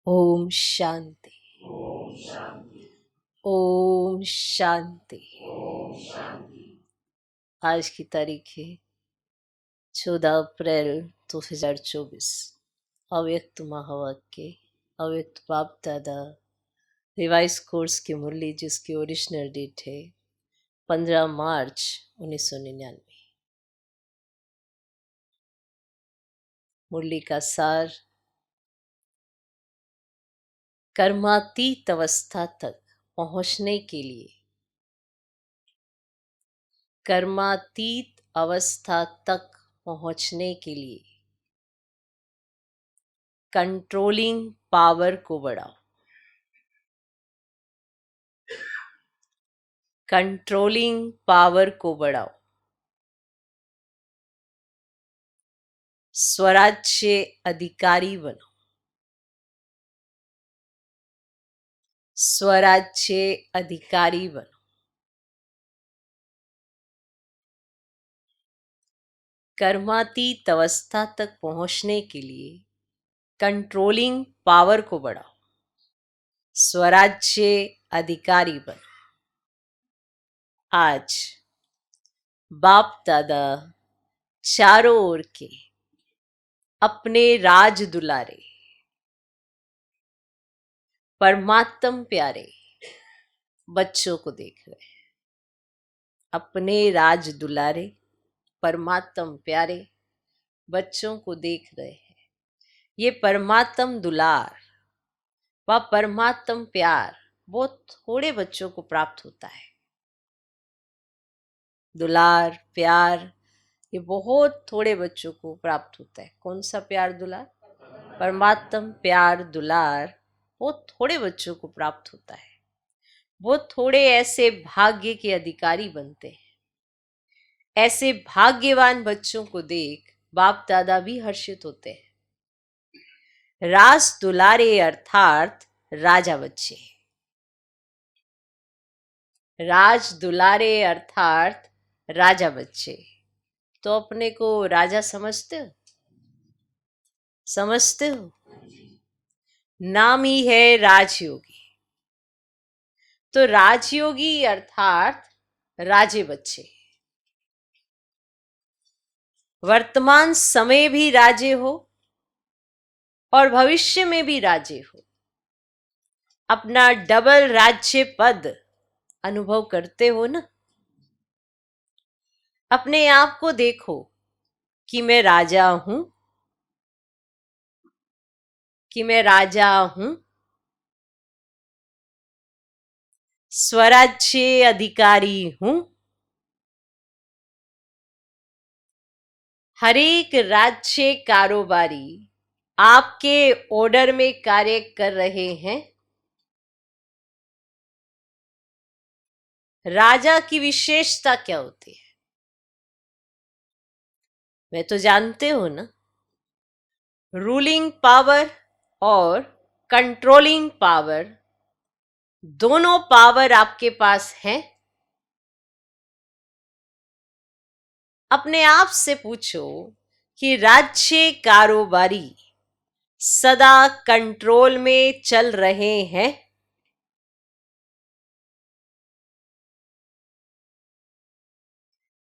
ओम शांति। ओम शांति। आज की तारीख है 14 अप्रैल 2024। अव्यक्त महावाक्य अव्यक्त बाप दादा रिवाइज कोर्स की मुरली, जिसकी ओरिजिनल डेट है 15 मार्च 1999। मुरली का सार: कर्मातीत अवस्था तक पहुंचने के लिए, कर्मातीत अवस्था तक पहुंचने के लिए कंट्रोलिंग पावर को बढ़ाओ। कंट्रोलिंग पावर को बढ़ाओ। स्वराज्य अधिकारी बनो। स्वराज्य अधिकारी बनो। कर्मातीत अवस्था तक पहुंचने के लिए कंट्रोलिंग पावर को बढ़ाओ। स्वराज्य अधिकारी बनो। आज बाप दादा चारों ओर के अपने राज दुलारे परमात्म प्यारे बच्चों को देख रहे हैं। अपने राज दुलारे परमात्म प्यारे बच्चों को देख रहे हैं। ये परमात्म दुलार व परमात्म प्यार बहुत थोड़े बच्चों को प्राप्त होता है। दुलार प्यार ये बहुत थोड़े बच्चों को प्राप्त होता है। कौन सा प्यार? दुलार। परमात्म प्यार दुलार बहुत थोड़े बच्चों को प्राप्त होता है। बहुत थोड़े ऐसे भाग्य के अधिकारी बनते हैं। ऐसे भाग्यवान बच्चों को देख बाप दादा भी हर्षित होते हैं। राज दुलारे अर्थात राजा बच्चे। राज दुलारे अर्थात राजा बच्चे। तो अपने को राजा समझते हो? समझते हो? नाम ही है राजयोगी। तो राजयोगी अर्थात राजे बच्चे। वर्तमान समय भी राजे हो और भविष्य में भी राजे हो। अपना डबल राज्य पद अनुभव करते हो ना। अपने आप को देखो कि मैं राजा हूं, कि मैं राजा हूं। स्वराज्य अधिकारी हूं। हर एक राज्य कारोबारी आपके ऑर्डर में कार्य कर रहे हैं। राजा की विशेषता क्या होती है? मैं तो जानते हो ना। रूलिंग पावर और कंट्रोलिंग पावर, दोनों पावर आपके पास हैं। अपने आप से पूछो कि राज्य कारोबारी सदा कंट्रोल में चल रहे हैं?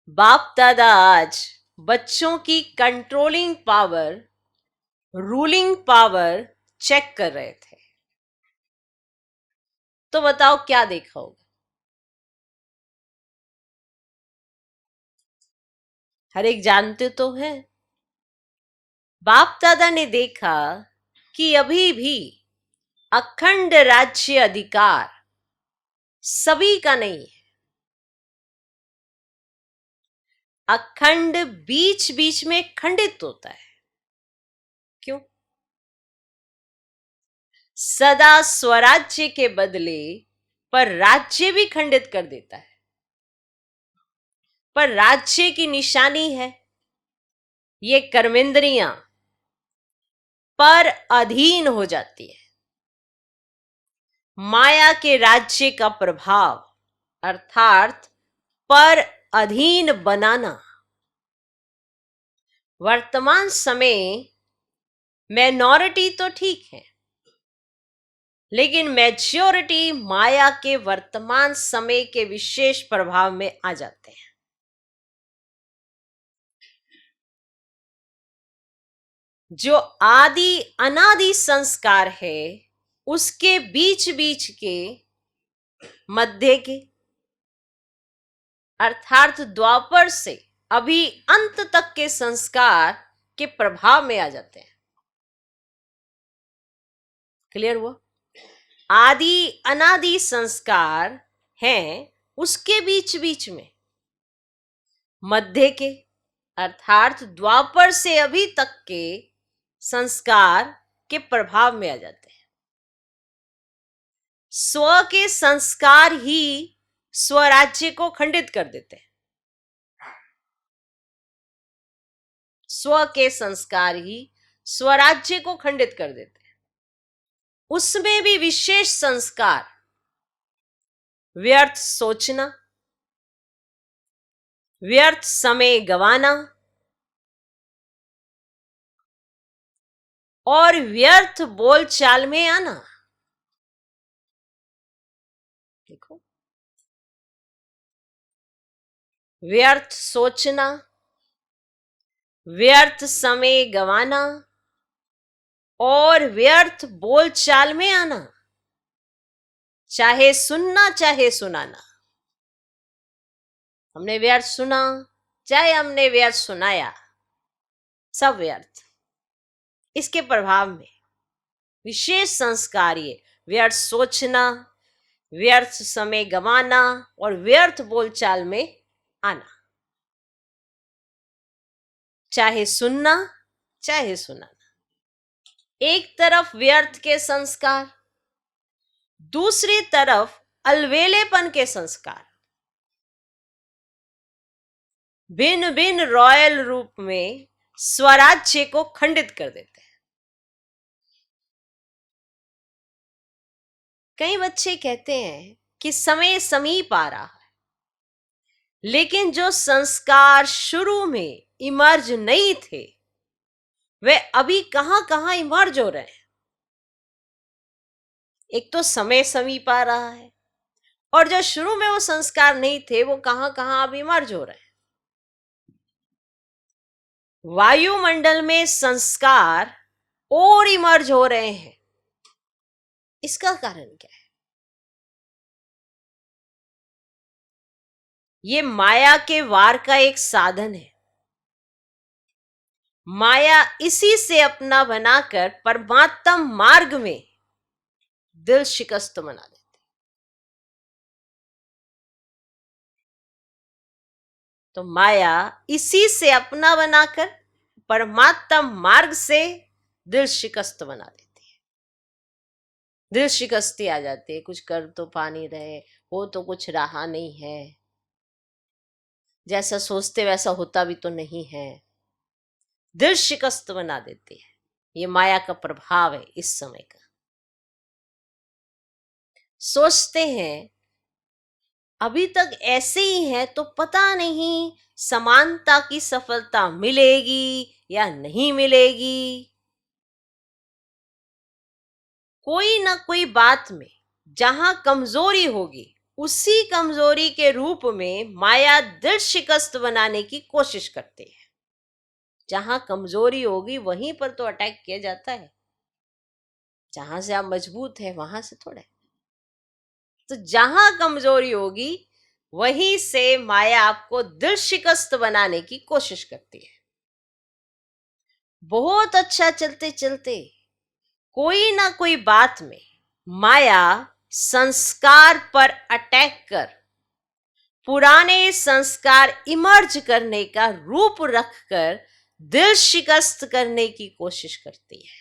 बाप दादा आज बच्चों की controlling power, ruling power check कर रहे थे। तो बताओ क्या देखा होगा? हर एक जानते तो हैं। बाप दादा ने देखा कि अभी भी अखंड राज्य अधिकार सभी का नहीं है। अखंड बीच बीच में खंडित होता है। क्यों? सदा स्वराज्य के बदले पर राज्य भी खंडित कर देता है। पर राज्य की निशानी है ये कर्मेंद्रियां पर अधीन हो जाती है। माया के राज्य का प्रभाव अर्थात पर अधीन बनाना। वर्तमान समय माइनॉरिटी तो ठीक है, लेकिन मैच्योरिटी माया के वर्तमान समय के विशेष प्रभाव में आ जाते हैं। जो आदि अनादि संस्कार है उसके बीच बीच के, मध्य के, अर्थात द्वापर से अभी अंत तक के संस्कार के प्रभाव में आ जाते हैं। क्लियर हुआ? आदि अनादि संस्कार हैं उसके बीच बीच में, मध्य के अर्थात द्वापर से अभी तक के संस्कार के प्रभाव में आ जाते हैं। स्व के संस्कार ही स्वराज्य को खंडित कर देते हैं। स्व के संस्कार ही स्वराज्य को खंडित कर देते हैं। उसमें भी विशेष संस्कार, व्यर्थ सोचना, व्यर्थ समय गंवाना और व्यर्थ बोलचाल में आना। देखो, व्यर्थ सोचना, व्यर्थ समय गंवाना और व्यर्थ बोलचाल में आना, चाहे सुनना चाहे सुनाना। हमने व्यर्थ सुना चाहे हमने व्यर्थ सुनाया, सब व्यर्थ। इसके प्रभाव में विशेष संस्कार ये व्यर्थ सोचना, व्यर्थ समय गंवाना और व्यर्थ बोलचाल में आना, चाहे सुनना चाहे सुनाना। एक तरफ व्यर्थ के संस्कार, दूसरी तरफ अलवेलेपन के संस्कार भिन्न भिन्न रॉयल रूप में स्वराज्य को खंडित कर देते हैं। कई बच्चे कहते हैं कि समय समीप आ रहा है, लेकिन जो संस्कार शुरू में इमर्ज नहीं थे वे अभी कहां कहां इमर्ज हो रहे हैं। एक तो समय समीप आ रहा है और जो शुरू में वो संस्कार नहीं थे वो कहां कहां अब इमर्ज हो रहे हैं। वायुमंडल में संस्कार और इमर्ज हो रहे हैं। इसका कारण क्या है? ये माया के वार का एक साधन है। माया इसी से अपना बनाकर परमात्म मार्ग में दिल शिकस्त बना देती। तो माया इसी से अपना बनाकर परमात्म मार्ग से दिल शिकस्त बना देती है। दिल शिकस्ती आ जाती है, कुछ कर तो पा नहीं रहे, हो तो कुछ रहा नहीं है, जैसा सोचते वैसा होता भी तो नहीं है, दिल शिकस्त बना देती है। ये माया का प्रभाव है इस समय का। सोचते हैं अभी तक ऐसे ही है तो पता नहीं समानता की सफलता मिलेगी या नहीं मिलेगी। कोई ना कोई बात में जहां कमजोरी होगी उसी कमजोरी के रूप में माया दिल शिकस्त बनाने की कोशिश करती है। जहां कमजोरी होगी वहीं पर तो अटैक किया जाता है। जहां से आप मजबूत है वहां से थोड़ा। तो जहां कमजोरी होगी वहीं से माया आपको दिल शिकस्त बनाने की कोशिश करती है। बहुत अच्छा चलते चलते कोई ना कोई बात में माया संस्कार पर अटैक कर पुराने संस्कार इमर्ज करने का रूप रखकर दिल शिकस्त करने की कोशिश करती है।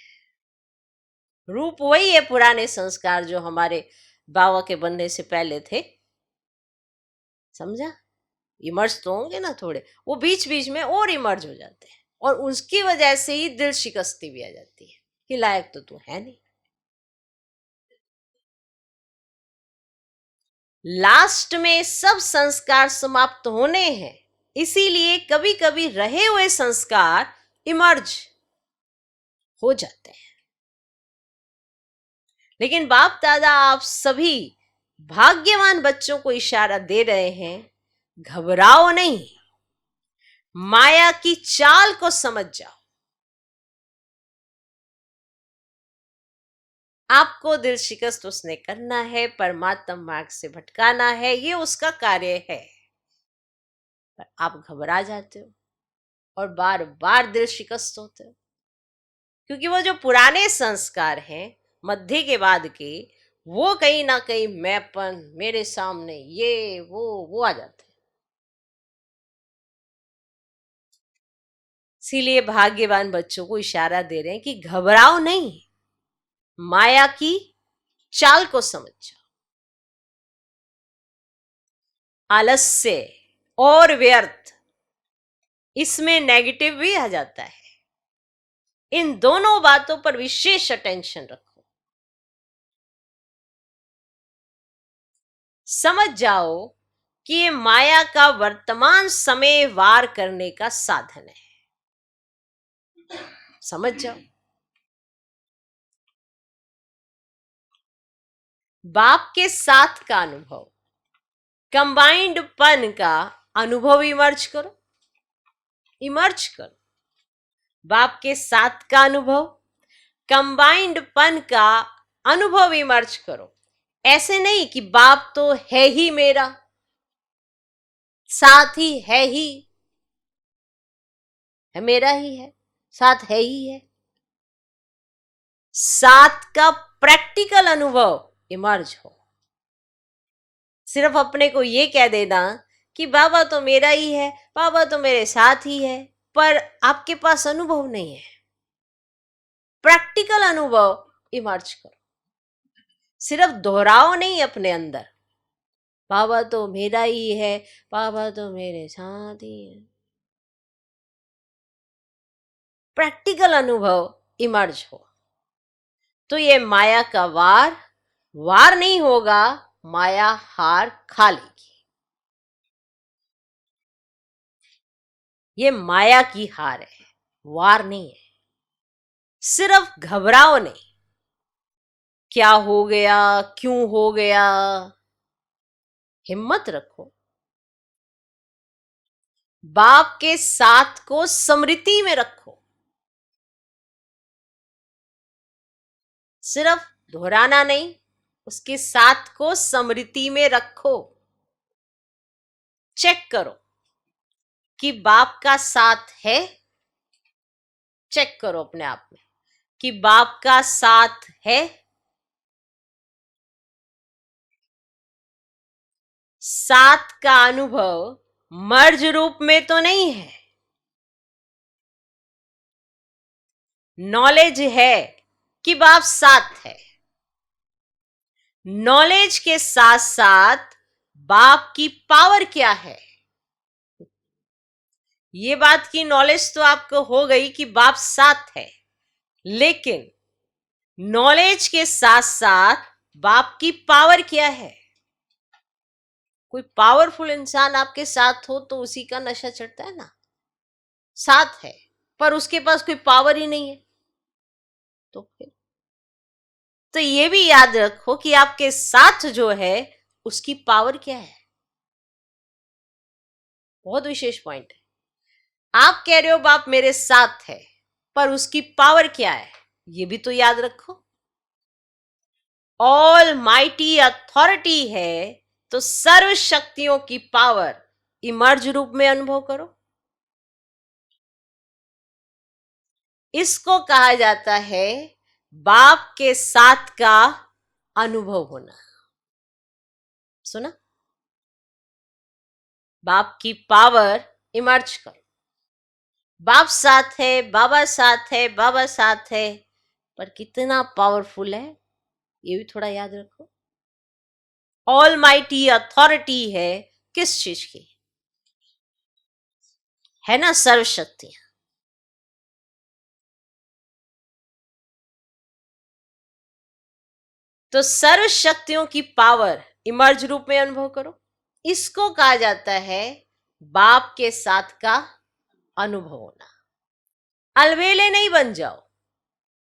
रूप वही है पुराने संस्कार जो हमारे बाबा के बनने से पहले थे। समझा? इमर्ज तो होंगे ना थोड़े, वो बीच बीच में और इमर्ज हो जाते हैं और उसकी वजह से ही दिल शिकस्ती भी आ जाती है कि लायक तो तू है नहीं। लास्ट में सब संस्कार समाप्त होने हैं, इसीलिए कभी कभी रहे हुए संस्कार इमर्ज हो जाते हैं। लेकिन बाप दादा आप सभी भाग्यवान बच्चों को इशारा दे रहे हैं, घबराओ नहीं, माया की चाल को समझ जाओ। आपको दिल शिकस्त उसने करना है, परमात्मा मार्ग से भटकाना है, ये उसका कार्य है। पर आप घबरा जाते हो और बार बार दिल शिकस्त होते हो, क्योंकि वो जो पुराने संस्कार हैं मध्य के बाद के, वो कहीं ना कहीं मैंपन, मेरे सामने ये वो आ जाते हैं। इसीलिए भाग्यवान बच्चों को इशारा दे रहे हैं कि घबराओ नहीं, माया की चाल को समझ जाओ। आलस्य और व्यर्थ, इसमें नेगेटिव भी आ जाता है। इन दोनों बातों पर विशेष अटेंशन रखो। समझ जाओ कि ये माया का वर्तमान समय वार करने का साधन है। समझ जाओ। बाप के साथ का अनुभव, कंबाइंड पन का अनुभव इमर्ज करो, इमर्ज करो। बाप के साथ का अनुभव, कंबाइंड पन का अनुभव इमर्ज करो। ऐसे नहीं कि बाप तो है ही मेरा, साथ ही है ही है, मेरा ही है, साथ है ही है। साथ का प्रैक्टिकल अनुभव इमर्ज हो। सिर्फ अपने को ये कह देना कि बाबा तो मेरा ही है, बाबा तो मेरे साथ ही है, पर आपके पास अनुभव नहीं है। प्रैक्टिकल अनुभव इमर्ज करो। सिर्फ दोहराओ नहीं अपने अंदर, बाबा तो मेरा ही है, बाबा तो मेरे साथ ही है। प्रैक्टिकल अनुभव इमर्ज हो तो ये माया का वार नहीं होगा, माया हार खा लेगी। ये माया की हार है, वार नहीं है। सिर्फ घबराओ नहीं, क्या हो गया, क्यों हो गया, हिम्मत रखो। बाप के साथ को स्मृति में रखो। सिर्फ दोहराना नहीं, उसके साथ को स्मृति में रखो। चेक करो कि बाप का साथ है। चेक करो अपने आप में कि बाप का साथ है। साथ का अनुभव मर्ज रूप में तो नहीं है। नॉलेज है कि बाप साथ है। नॉलेज के साथ साथ बाप की पावर क्या है, ये बात की नॉलेज तो आपको हो गई कि बाप साथ है, लेकिन नॉलेज के साथ साथ बाप की पावर क्या है। कोई पावरफुल इंसान आपके साथ हो तो उसी का नशा चढ़ता है ना। साथ है पर उसके पास कोई पावर ही नहीं है, तो फिर तो ये भी याद रखो कि आपके साथ जो है उसकी पावर क्या है। बहुत विशेष पॉइंट है। आप कह रहे हो बाप मेरे साथ है, पर उसकी पावर क्या है, ये भी तो याद रखो। ऑल माइटी अथॉरिटी है तो सर्व शक्तियों की पावर इमर्ज रूप में अनुभव करो। इसको कहा जाता है बाप के साथ का अनुभव होना। सुना? बाप की पावर इमर्ज करो। बाप साथ है, बाबा साथ है, बाबा साथ है, पर कितना पावरफुल है ये भी थोड़ा याद रखो। ऑल माइटी अथॉरिटी है किस चीज की, है ना, सर्वशक्ति। तो सर्व शक्तियों की पावर इमर्ज रूप में अनुभव करो। इसको कहा जाता है बाप के साथ का अनुभव होना। अलवेले नहीं बन जाओ,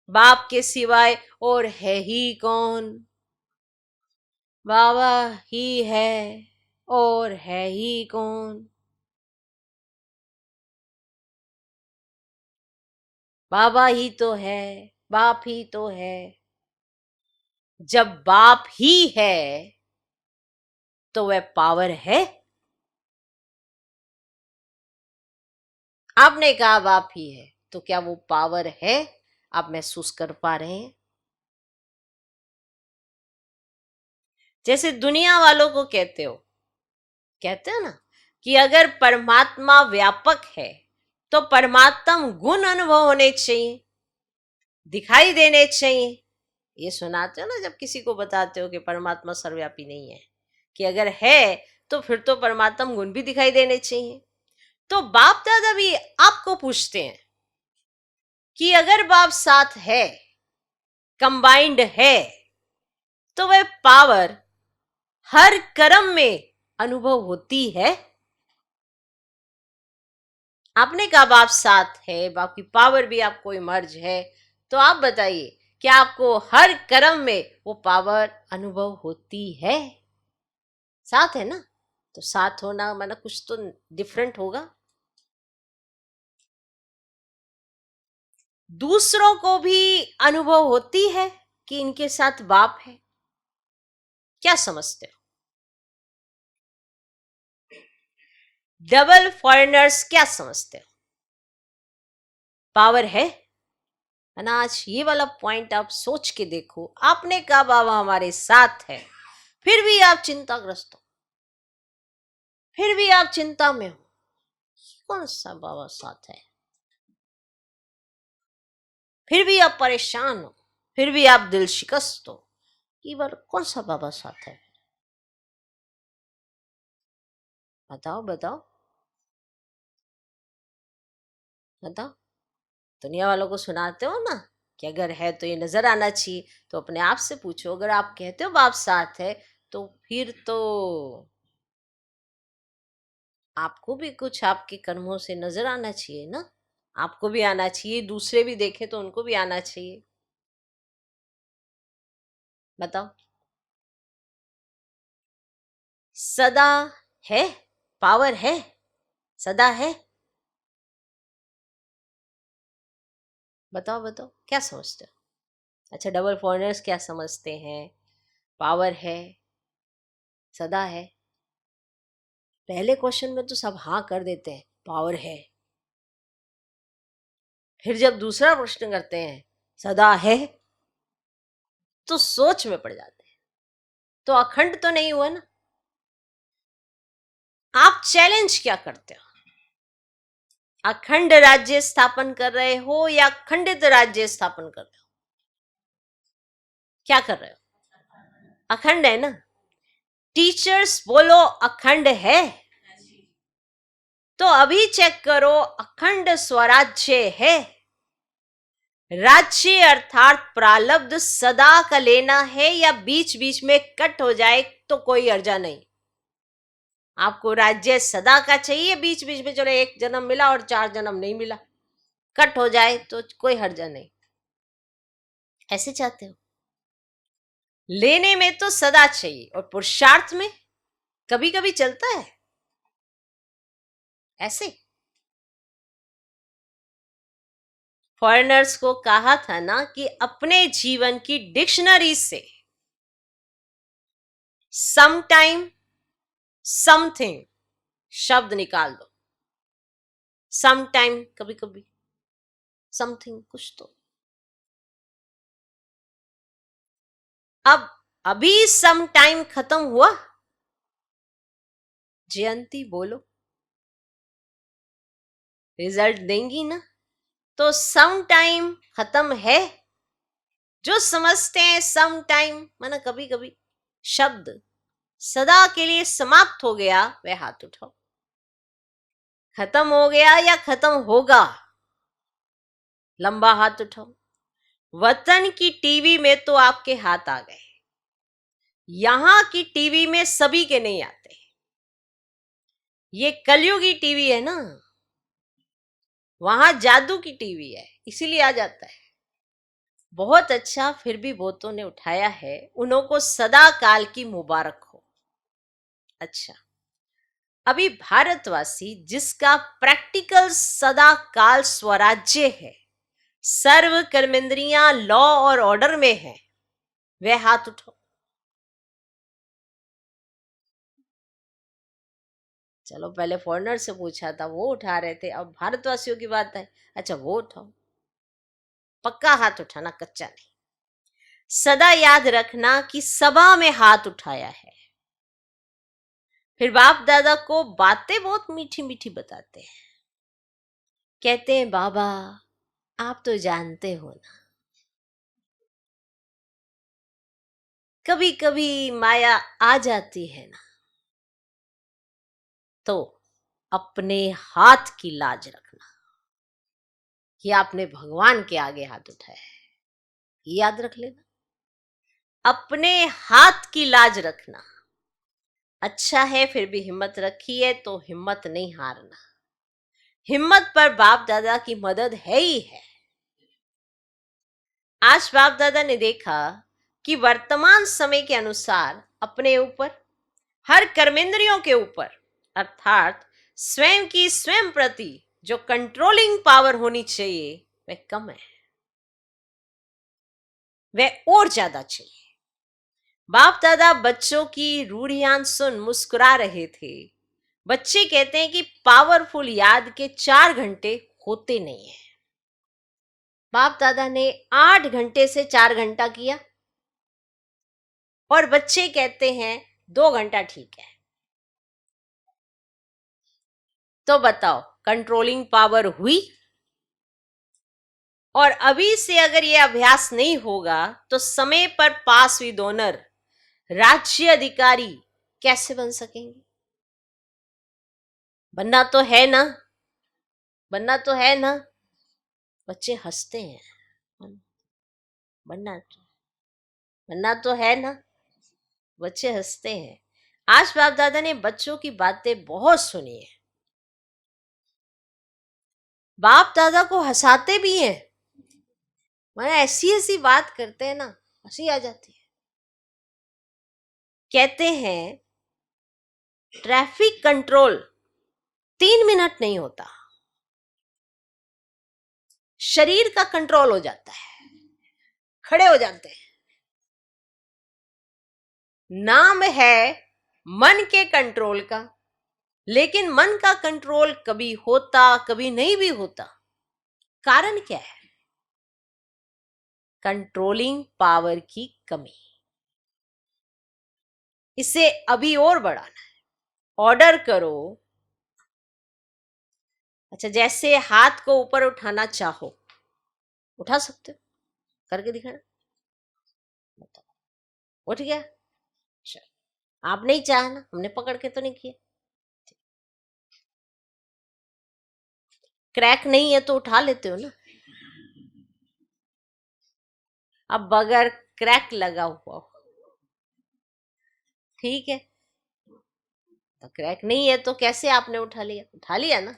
बाप के सिवाय और है ही कौन? बाबा ही है और है ही कौन? बाबा ही तो है, बाप ही तो है। जब बाप ही है तो वह पावर है। आपने कहा बाप ही है, तो क्या वो पावर है? आप महसूस कर पा रहे हैं? जैसे दुनिया वालों को कहते हो ना कि अगर परमात्मा व्यापक है तो परमात्म गुण अनुभव होने चाहिए, दिखाई देने चाहिए। ये सुनाते हो ना जब किसी को बताते हो कि परमात्मा सर्वव्यापी नहीं है, कि अगर है तो फिर तो परमात्म गुण भी दिखाई देने चाहिए। तो बाप दादा भी आपको पूछते हैं कि अगर बाप साथ है, कंबाइंड है, तो वह पावर हर कर्म में अनुभव होती है। आपने कहा बाप साथ है, बाप की पावर भी आपको इमर्ज है, तो आप बताइए क्या आपको हर कर्म में वो पावर अनुभव होती है? साथ है ना, तो साथ होना माना कुछ तो डिफरेंट होगा। दूसरों को भी अनुभव होती है कि इनके साथ बाप है। क्या समझते हो? डबल फॉरेनर्स क्या समझते हो? पावर है ना? आज ये वाला पॉइंट आप सोच के देखो। आपने कहा बाबा हमारे साथ है, फिर भी आप चिंताग्रस्त हो, फिर भी आप चिंता में हो। कौन सा बाबा साथ है? फिर भी आप परेशान हो, फिर भी आप दिल शिकस्त हो। ये बार कौन सा बाबा साथ है? बताओ बताओ बताओ। दुनिया वालों को सुनाते हो ना कि अगर है तो ये नजर आना चाहिए, तो अपने आप से पूछो, अगर आप कहते हो बाप साथ है तो फिर तो आपको भी कुछ आपके कर्मों से नजर आना चाहिए ना। आपको भी आना चाहिए, दूसरे भी देखे तो उनको भी आना चाहिए। बताओ। सदा है, पावर है, सदा है। बताओ बताओ क्या समझते हो? अच्छा, डबल फॉरेनर्स क्या समझते हैं? पावर है, सदा है। पहले क्वेश्चन में तो सब हाँ कर देते हैं, पावर है। फिर जब दूसरा प्रश्न करते हैं, सदा है, तो सोच में पड़ जाते हैं। तो अखंड तो नहीं हुआ ना। आप चैलेंज क्या करते हो? अखंड राज्य स्थापन कर रहे हो या खंडित राज्य स्थापन कर रहे हो? क्या कर रहे हो? अखंड है ना। टीचर्स बोलो अखंड है, तो अभी चेक करो अखंड स्वराज्य है। राज्य अर्थात प्रारब्ध सदा का लेना है या बीच बीच में कट हो जाए तो कोई अर्जा नहीं। आपको राज्य सदा का चाहिए, बीच बीच में चलो एक जन्म मिला और 4 जन्म नहीं मिला, कट हो जाए तो कोई हर्जा नहीं। ऐसे चाहते हो? लेने में तो सदा चाहिए और पुरुषार्थ में कभी कभी चलता है ऐसे। फॉरेनर्स को कहा था ना कि अपने जीवन की डिक्शनरी से सम टाइम समथिंग शब्द निकाल दो। सम टाइम कभी कभी, समथिंग कुछ तो। अब अभी सम टाइम खत्म हुआ, जयंती बोलो, रिजल्ट देंगी ना। तो सम टाइम खत्म है। जो समझते हैं सम टाइम माना कभी कभी शब्द सदा के लिए समाप्त हो गया, वह हाथ उठाओ। खत्म हो गया या खत्म होगा, लंबा हाथ उठाओ। वतन की टीवी में तो आपके हाथ आ गए, यहां की टीवी में सभी के नहीं आते। ये कलयुगी टीवी है ना, वहां जादू की टीवी है, इसीलिए आ जाता है। बहुत अच्छा, फिर भी बहुतों ने उठाया है, उन्हों को सदा काल की मुबारक हो। अच्छा, अभी भारतवासी जिसका प्रैक्टिकल सदा काल स्वराज्य है, सर्व कर्मेंद्रियां लॉ और ऑर्डर में है, वह हाथ उठाओ। चलो, पहले फॉरेनर से पूछा था, वो उठा रहे थे, अब भारतवासियों की बात है। अच्छा, वो उठाओ, पक्का हाथ उठाना, कच्चा नहीं। सदा याद रखना कि सभा में हाथ उठाया है। फिर बाप दादा को बातें बहुत मीठी मीठी बताते हैं, कहते हैं बाबा आप तो जानते हो ना, कभी कभी माया आ जाती है ना, तो अपने हाथ की लाज रखना कि आपने भगवान के आगे हाथ उठाया है, याद रख लेना। अपने हाथ की लाज रखना। अच्छा है, फिर भी हिम्मत रखी है, तो हिम्मत नहीं हारना। हिम्मत पर बाप दादा की मदद है ही है। आज बाप दादा ने देखा कि वर्तमान समय के अनुसार अपने ऊपर, हर कर्मेंद्रियों के ऊपर, अर्थात स्वयं की स्वयं प्रति जो कंट्रोलिंग पावर होनी चाहिए वह कम है, वह और ज्यादा चाहिए। बाप दादा बच्चों की रूढ़ियां सुन मुस्कुरा रहे थे। बच्चे कहते हैं कि पावरफुल याद के 4 घंटे होते नहीं है। बाप दादा ने 8 घंटे से 4 घंटा किया, और बच्चे कहते हैं 2 घंटा ठीक है। तो बताओ, कंट्रोलिंग पावर हुई? और अभी से अगर यह अभ्यास नहीं होगा तो समय पर पास विद ऑनर राज्य अधिकारी कैसे बन सकेंगे? बनना तो है ना, बनना तो है ना। बच्चे हंसते हैं, बनना बनना तो है ना, बच्चे हंसते हैं। आज बाप दादा ने बच्चों की बातें बहुत सुनी है, बाप दादा को हंसाते भी हैं। मैं ऐसी ऐसी बात करते हैं ना, हंसी आ जाती है। कहते हैं ट्रैफिक कंट्रोल 3 मिनट नहीं होता, शरीर का कंट्रोल हो जाता है, खड़े हो जाते हैं। नाम है मन के कंट्रोल का, लेकिन मन का कंट्रोल कभी होता कभी नहीं भी होता। कारण क्या है? कंट्रोलिंग पावर की कमी। इसे अभी और बढ़ाना है। ऑर्डर करो। अच्छा, जैसे हाथ को ऊपर उठाना चाहो, उठा सकते हो, करके दिखाना, बताओ उठ गया? आप नहीं चाहा ना, हमने पकड़ के तो नहीं किया। क्रैक नहीं है तो उठा लेते हो ना। अब बगैर क्रैक लगा हुआ हो, ठीक है, तो क्रैक नहीं है तो कैसे आपने उठा लिया? उठा लिया ना।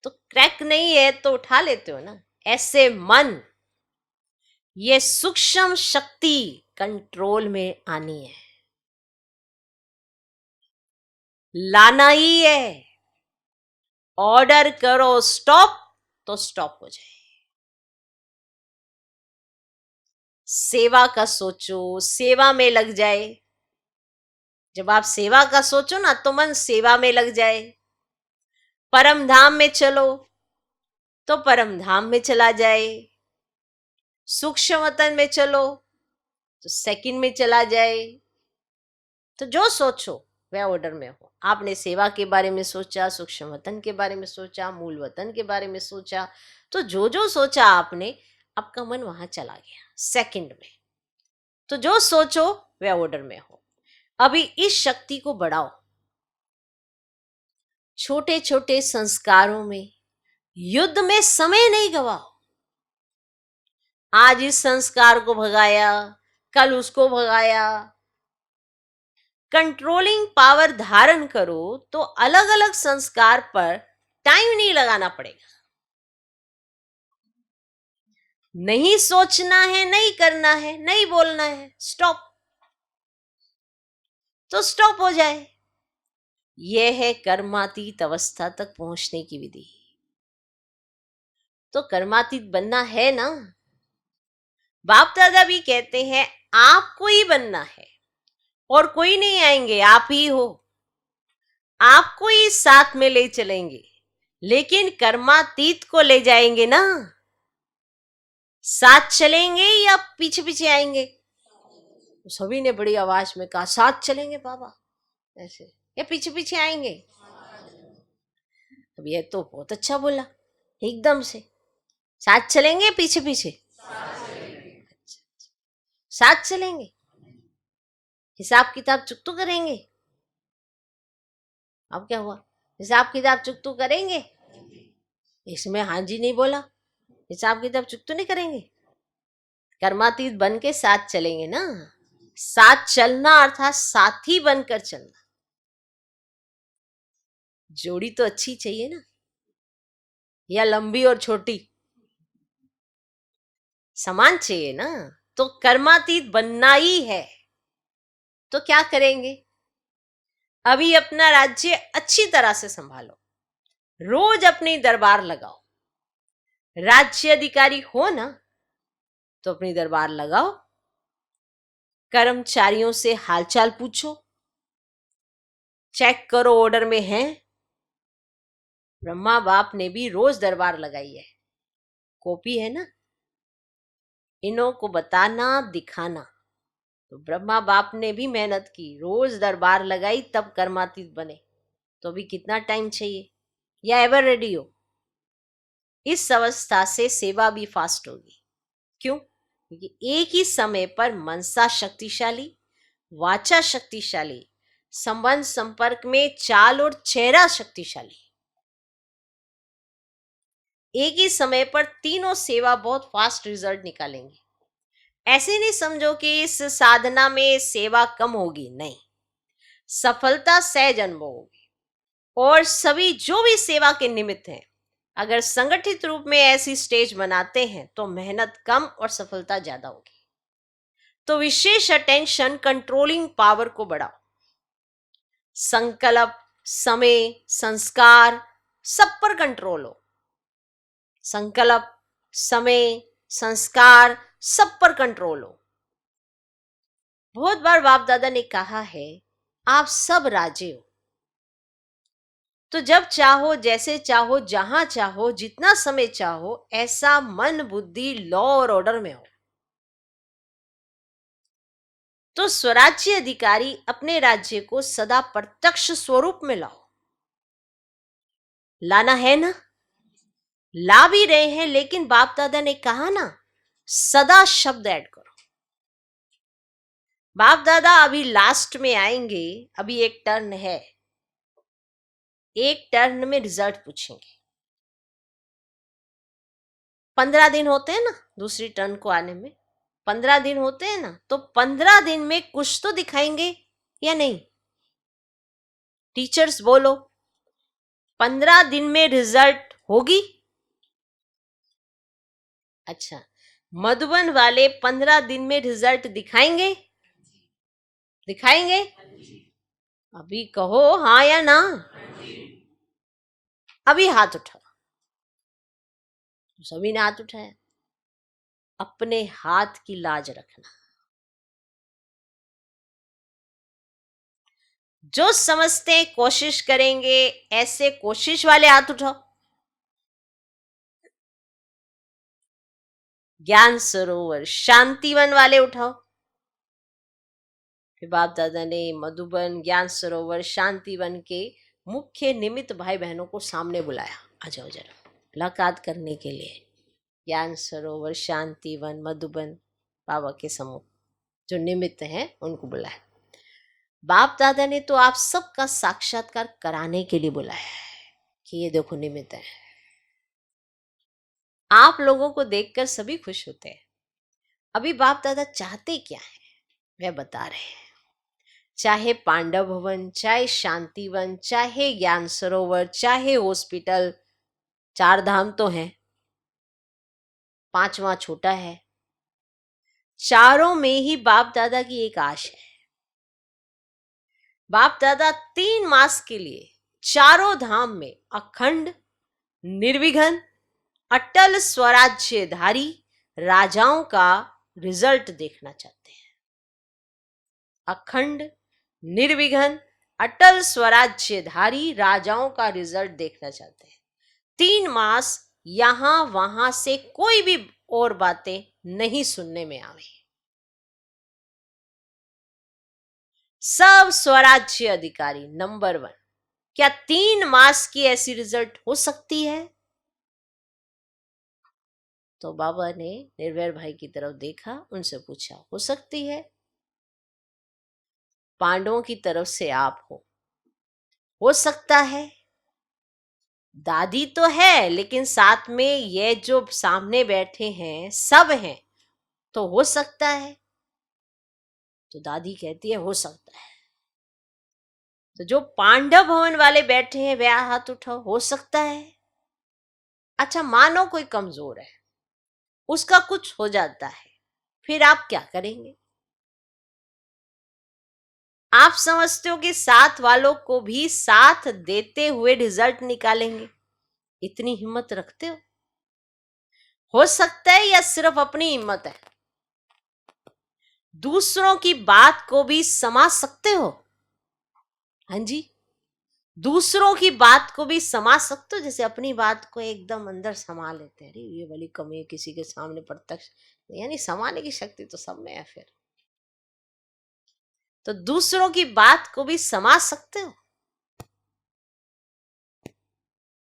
तो क्रैक नहीं है तो उठा लेते हो ना। ऐसे मन, ये सूक्ष्म शक्ति कंट्रोल में आनी है, लाना ही है। ऑर्डर करो स्टॉप तो स्टॉप हो जाए। सेवा का सोचो, सेवा में लग जाए। जब आप सेवा का सोचो ना तो मन सेवा में लग जाए। परम धाम में चलो तो परम धाम में चला जाए। सूक्ष्म वतन में चलो तो सेकंड में चला जाए। तो जो सोचो वह ऑर्डर में हो। आपने सेवा के बारे में सोचा, सूक्ष्म वतन के बारे में सोचा, मूल वतन के बारे में सोचा, तो जो जो सोचा आपने, आपका मन वहां चला गया सेकंड में। तो जो सोचो वह ऑर्डर में हो। अभी इस शक्ति को बढ़ाओ। छोटे छोटे संस्कारों में, युद्ध में समय नहीं गवाओ। आज इस संस्कार को भगाया, कल उसको भगाया। कंट्रोलिंग पावर धारण करो तो अलग अलग संस्कार पर टाइम नहीं लगाना पड़ेगा। नहीं सोचना है, नहीं करना है, नहीं बोलना है, स्टॉप। तो स्टॉप हो जाए। यह है कर्मातीत अवस्था तक पहुंचने की विधि। तो कर्मातीत बनना है ना। बाप दादा भी कहते हैं आपको ही बनना है, और कोई नहीं आएंगे, आप ही हो। आपको ही साथ में ले चलेंगे, लेकिन कर्मातीत को ले जाएंगे ना। साथ चलेंगे या पीछे पीछे आएंगे? तो सभी ने बड़ी आवाज में कहा साथ चलेंगे बाबा, ऐसे, या पीछे पीछे आएंगे? अब ये तो बहुत अच्छा बोला एकदम से। साथ चलेंगे पीछे पीछे? साथ चलेंगे। हिसाब किताब चुकतू करेंगे? अब क्या हुआ? हिसाब किताब चुकतू करेंगे? इसमें हाँ जी नहीं बोला। हिसाब किताब चुकतू नहीं करेंगे। कर्मातीत बन के साथ चलेंगे ना। साथ चलना अर्थात साथी बनकर चलना। जोड़ी तो अच्छी चाहिए ना, या लंबी और छोटी? समान चाहिए ना। तो कर्मातीत बनना ही है। तो क्या करेंगे? अभी अपना राज्य अच्छी तरह से संभालो, रोज अपनी दरबार लगाओ। राज्य अधिकारी हो ना, तो अपनी दरबार लगाओ, कर्मचारियों से हालचाल पूछो, चेक करो ऑर्डर में है। ब्रह्मा बाप ने भी रोज दरबार लगाई है, कॉपी है ना। इन्हों को बताना दिखाना। तो ब्रह्मा बाप ने भी मेहनत की, रोज दरबार लगाई, तब कर्मातीत बने। तो अभी कितना टाइम चाहिए? या एवर रेडी हो? इस अवस्था से सेवा भी फास्ट होगी। क्यों? क्योंकि एक ही समय पर मनसा शक्तिशाली, वाचा शक्तिशाली, संबंध संपर्क में चाल और चेहरा शक्तिशाली। एक ही समय पर तीनों सेवा बहुत फास्ट रिजल्ट निकालेंगे। ऐसे नहीं समझो कि इस साधना में सेवा कम होगी, नहीं, सफलता सहज अनुभव होगी। और सभी जो भी सेवा के निमित्त हैं, अगर संगठित रूप में ऐसी स्टेज बनाते हैं तो मेहनत कम और सफलता ज्यादा होगी। तो विशेष अटेंशन कंट्रोलिंग पावर को बढ़ाओ। संकल्प, समय, संस्कार, सब पर कंट्रोल हो। संकल्प, समय, संस्कार, सब पर कंट्रोल हो। बहुत बार बाप दादा ने कहा है आप सब राजे हो। तो जब चाहो, जैसे चाहो, जहां चाहो, जितना समय चाहो, ऐसा मन बुद्धि लॉ और ऑर्डर में हो। तो स्वराज्य अधिकारी अपने राज्य को सदा प्रत्यक्ष स्वरूप में लाओ। लाना है ना। ला भी रहे हैं, लेकिन बाप दादा ने कहा ना सदा शब्द ऐड करो। बाप दादा अभी लास्ट में आएंगे, अभी एक टर्न है, एक टर्न में रिजल्ट पूछेंगे। 15 दिन होते हैं ना दूसरी टर्न को आने में, 15 दिन होते हैं ना। तो 15 दिन में कुछ तो दिखाएंगे या नहीं? टीचर्स बोलो, 15 दिन में रिजल्ट होगी? अच्छा, मधुबन वाले 15 दिन में रिजल्ट दिखाएंगे? दिखाएंगे? अभी कहो हाँ या ना। अभी हाथ उठाओ। सभी ने हाथ उठाया। अपने हाथ की लाज रखना। जो समझते हैं कोशिश करेंगे, ऐसे कोशिश वाले हाथ उठाओ। ज्ञान सरोवर शांतिवन वाले उठाओ। फिर बाप दादा ने मधुबन, ज्ञान सरोवर, शांतिवन के मुख्य निमित्त भाई बहनों को सामने बुलाया, आ जाओ जरा मुलाकात करने के लिए। ज्ञान सरोवर, शांतिवन, मधुबन बाबा के समूह जो निमित्त हैं उनको बुलाया। बाप दादा ने तो आप सबका साक्षात्कार कराने के लिए बुलाया है कि ये देखो निमित्त है। आप लोगों को देखकर सभी खुश होते हैं। अभी बाप दादा चाहते क्या है वह बता रहे हैं। चाहे पांडव भवन, चाहे शांतिवन, चाहे ज्ञान सरोवर, चाहे हॉस्पिटल, 4 धाम तो हैं। 5वां छोटा है। चारों में ही बाप दादा की एक आश है। बाप दादा 3 मास के लिए चारों धाम में अखंड, निर्विघ्न, अटल स्वराज्यधारी राजाओं का रिजल्ट देखना चाहते हैं। अखंड, निर्विघ्न, अटल स्वराज्यधारी राजाओं का रिजल्ट देखना चाहते हैं। 3 मास यहां वहां से कोई भी और बातें नहीं सुनने में आवे। सब स्वराज्य अधिकारी नंबर 1। क्या 3 मास की ऐसी रिजल्ट हो सकती है? तो बाबा ने निर्भय भाई की तरफ देखा, उनसे पूछा, हो सकती है? पांडवों की तरफ से आप हो सकता है? दादी तो है, लेकिन साथ में ये जो सामने बैठे हैं सब हैं, तो हो सकता है? तो दादी कहती है हो सकता है। तो जो पांडव भवन वाले बैठे हैं वे हाथ उठाओ, हो सकता है? अच्छा, मानो कोई कमजोर है, उसका कुछ हो जाता है, फिर आप क्या करेंगे? आप समझते हो कि साथ वालों को भी साथ देते हुए रिजल्ट निकालेंगे? इतनी हिम्मत रखते हो सकता है, या सिर्फ अपनी हिम्मत है? दूसरों की बात को भी समझ सकते हो? हाँ जी, दूसरों की बात को भी समझ सकते हो। जैसे अपनी बात को एकदम अंदर समा लेते हैं, अरे ये वाली कमी किसी के सामने प्रत्यक्ष, यानी समाने की शक्ति तो सब में है। फिर तो दूसरों की बात को भी समझ सकते हो,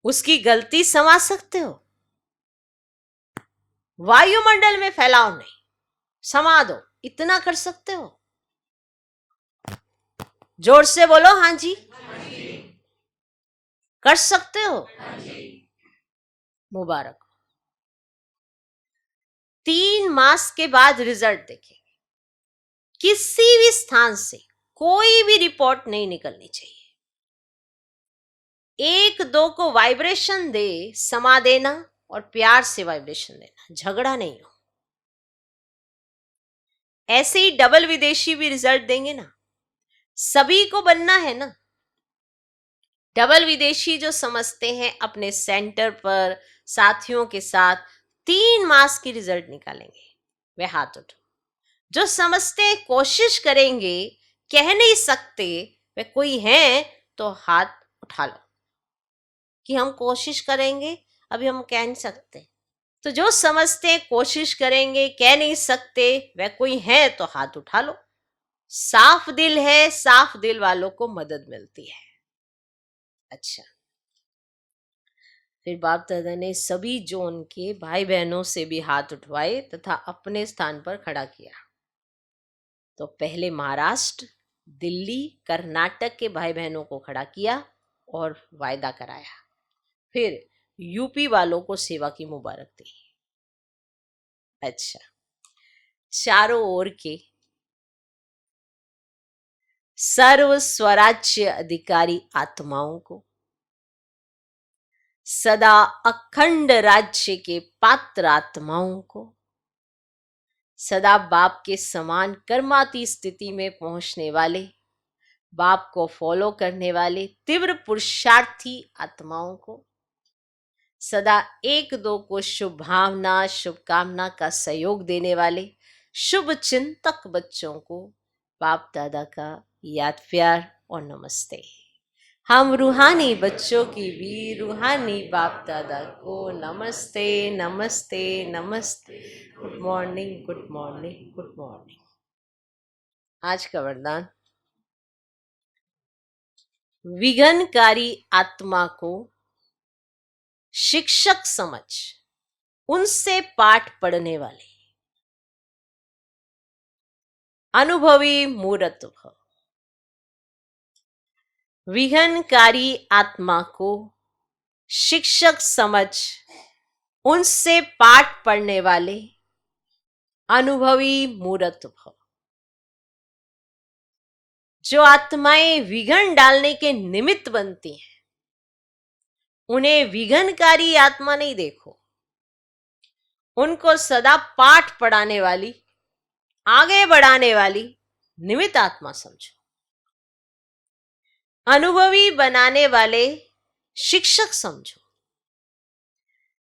उसकी गलती समझ सकते हो। वायुमंडल में फैलाव नहीं, समा दो, इतना कर सकते हो? जोर से बोलो हाँ जी। कर सकते हो? मुबारक। 3 मास के बाद रिजल्ट देखेंगे। किसी भी स्थान से कोई भी रिपोर्ट नहीं निकलनी चाहिए। 1-2 को वाइब्रेशन दे, समा देना और प्यार से वाइब्रेशन देना, झगड़ा नहीं हो। ऐसे ही डबल विदेशी भी रिजल्ट देंगे ना, सभी को बनना है ना। डबल विदेशी जो समझते हैं अपने सेंटर पर साथियों के साथ 3 मास की रिजल्ट निकालेंगे, वे हाथ उठो। जो समझते कोशिश करेंगे, कह नहीं सकते वे कोई हैं, तो हाथ उठा लो कि हम कोशिश करेंगे, अभी हम कह नहीं सकते। तो जो समझते कोशिश करेंगे, कह नहीं सकते, वे कोई हैं, तो हाथ उठा लो। साफ दिल है, साफ दिल वालों को मदद मिलती है। अच्छा, फिर बाप दादा ने सभी जोन के भाई बहनों से भी हाथ उठवाए तथा अपने स्थान पर खड़ा किया। तो पहले महाराष्ट्र, दिल्ली, कर्नाटक के भाई बहनों को खड़ा किया और वायदा कराया। फिर यूपी वालों को सेवा की मुबारक दी। अच्छा, चारों ओर के सर्व स्वराज्य अधिकारी आत्माओं को, सदा अखंड राज्य के पात्र आत्माओं को, सदा बाप के समान कर्माती स्थिति में पहुंचने वाले, बाप को फॉलो करने वाले तीव्र पुरुषार्थी आत्माओं को, सदा 1-2 को शुभ भावना, शुभकामना का सहयोग देने वाले शुभ चिंतक बच्चों को बाप दादा का याद, प्यार और नमस्ते। हम रूहानी बच्चों की भी रूहानी बाप दादा को नमस्ते, नमस्ते, नमस्ते। Good morning, good morning, good morning. आज का वरदान, विघ्नकारी आत्मा को शिक्षक समझ उनसे पाठ पढ़ने वाले अनुभवी मूर्त भव। विघ्नकारी आत्मा को शिक्षक समझ उनसे पाठ पढ़ने वाले अनुभवी मूर्त भव। जो आत्माएं विघ्न डालने के निमित्त बनती हैं, उन्हें विघ्नकारी आत्मा नहीं देखो, उनको सदा पाठ पढ़ाने वाली, आगे बढ़ाने वाली निमित्त आत्मा समझो। अनुभवी बनाने वाले शिक्षक समझो।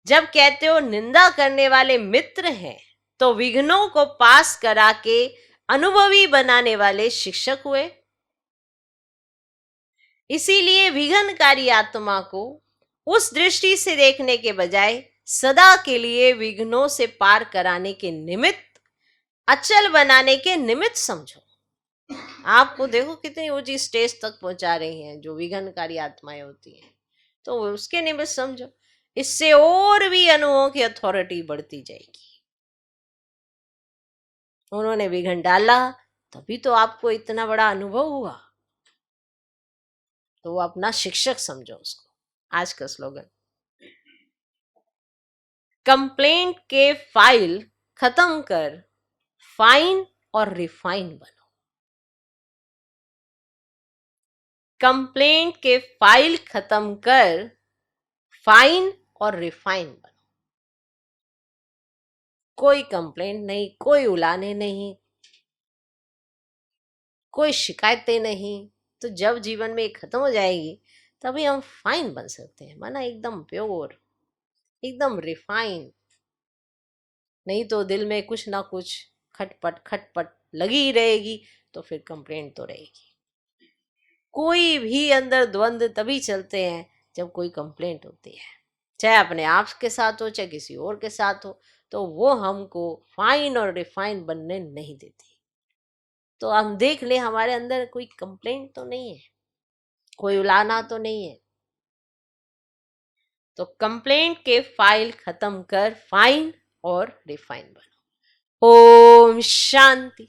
जब कहते हो निंदा करने वाले मित्र हैं, तो विघ्नों को पास करा के अनुभवी बनाने वाले शिक्षक हुए। इसीलिए विघ्नकारी आत्मा को उस दृष्टि से देखने के बजाय सदा के लिए विघ्नों से पार कराने के निमित्त, अचल बनाने के निमित्त समझो। आपको देखो कितनी ऊंची स्टेज तक पहुंचा रही हैं जो विघ्नकारी आत्माएं होती हैं, तो उसके निमित्त समझो। इससे और भी अणुओं की अथॉरिटी बढ़ती जाएगी। उन्होंने विघ्न डाला तभी तो आपको इतना बड़ा अनुभव हुआ, तो वो अपना शिक्षक समझो उसको। आज का स्लोगन, कंप्लेंट के फाइल खत्म कर फाइन और रिफाइन बनो। कंप्लेंट के फाइल खत्म कर फाइन और रिफाइन बनो। कोई कंप्लेंट नहीं, कोई उलाने नहीं, कोई शिकायतें नहीं। तो जब जीवन में खत्म हो जाएगी तभी हम फाइन बन सकते हैं, माना एकदम प्योर, एकदम रिफाइन। नहीं तो दिल में कुछ ना कुछ खटपट खटपट लगी ही रहेगी, तो फिर कंप्लेंट तो रहेगी। कोई भी अंदर द्वंद्व तभी चलते हैं जब कोई कंप्लेंट होती है, चाहे अपने आप के साथ हो चाहे किसी और के साथ हो, तो वो हमको फाइन और रिफाइन बनने नहीं देती। तो हम देख ले हमारे अंदर कोई कंप्लेंट तो नहीं है, कोई उलाना तो नहीं है। तो कंप्लेंट के फाइल खत्म कर फाइन और रिफाइन बनो। ओम शांति।